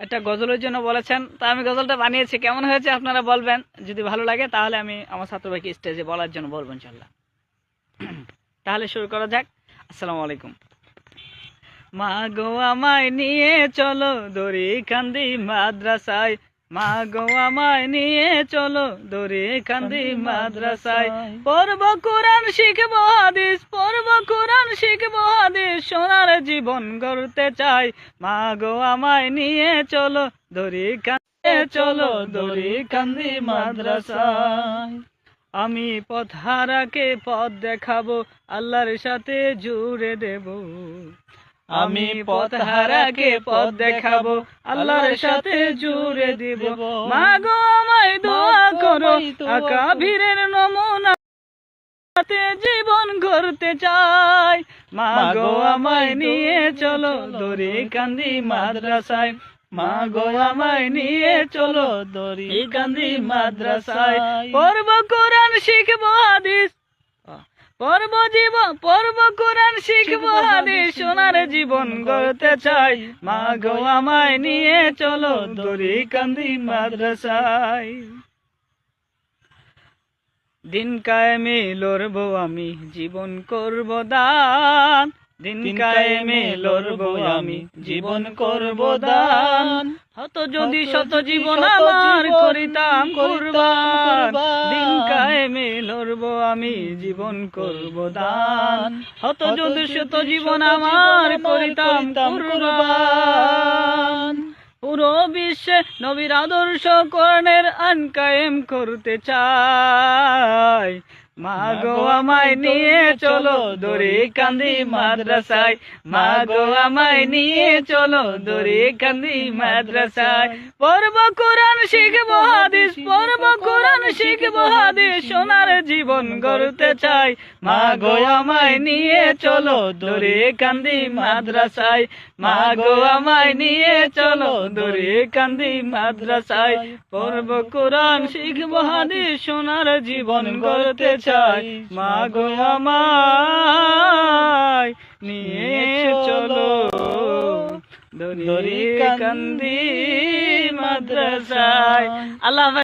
একটা গজলের জন্য বলেছেন, তা আমি গজলটা বানিয়েছি, কেমন হয়েছে আপনারা বলবেন। যদি ভালো লাগে তাহলে আমি আমার ছাত্র ভাইকে স্টেজে বলার জন্য বলবো ইনশাল্লাহ। তাহলে শুরু করা যাক। আসসালামু আলাইকুম। মা গো আমায় নিয়ে চলো দড়ি কান্দি মাদ্রাসায়, মা গো আমায় নিয়ে চলো দড়ি কান্দি মাদ্রাসায়, পড়ব কোরআন শিখব হাদিস, পড়ব কোরআন শিখব হাদিস, সোনার জীবন গড়তে চাই। মা গো আমায় নিয়ে চলো দড়ি কান্দি, চলো দড়ি কান্দি মাদ্রাসায়। আমি পথ হারাকে পথ দেখাবো, আল্লাহর সাথে জুড়ে দেব। আমি পথ হারাকে পথ দেখাবো, আল্লাহর সাথে জুড়ে দিব। মা গো আমায় দোয়া করো, আকাবিরের নমুনাতে জীবন গড়তে চাই। মা গো আমায় নিয়ে চলো দড়ি কান্দি মাদ্রাসায়, মা গো আমায় নিয়ে চলো দড়ি কান্দি মাদ্রাসায়, পড়ব কোরআন শিখব হাদিস, পড়ব কোরআন শিখব হাদিস, সোনার জীবন গড়তে চাই। মা গো আমায় নিয়ে চলো দড়ি কান্দি মাদ্রাসায়। দিন কায়েমে লড়বো আমি, জীবন করব দান, দিন কায়েমে লড়বো আমি, জীবন করব দান। হতো যদি শত জীবন আমার করিতাম কুরবান, দিন কায়েমে লড়বো আমি, জীবন করব দান। হতো যদি শত জীবন আমার করিতাম কুরবান। পুরো বিশ্বে নবীর আদর্শ কোরআনের আইন কায়েম করতে চাই। মা গো আমায় নিয়ে চলো দড়ি কান্দি মাদ্রাসায়, মা গো আমায় নিয়ে চলো দড়ি কান্দি মাদ্রাসায়, পড়ব কোরআন শিখব হাদিস, পড়ব কোরআন শিখব হাদিস, সোনার জীবন গড়তে চাই। মা গো আমায় নিয়ে চলো দড়ি কান্দি মাদ্রাসায়, মা গো আমায় নিয়ে চলো দড়ি কান্দি মাদ্রাসায়, পড়ব কোরআন শিখব হাদিস, সোনার জীবন গড়তে চাই। মা গো আমায় নিয়ে চলো দড়ি কান্দি মাদ্রাসায়। আল্লাহ।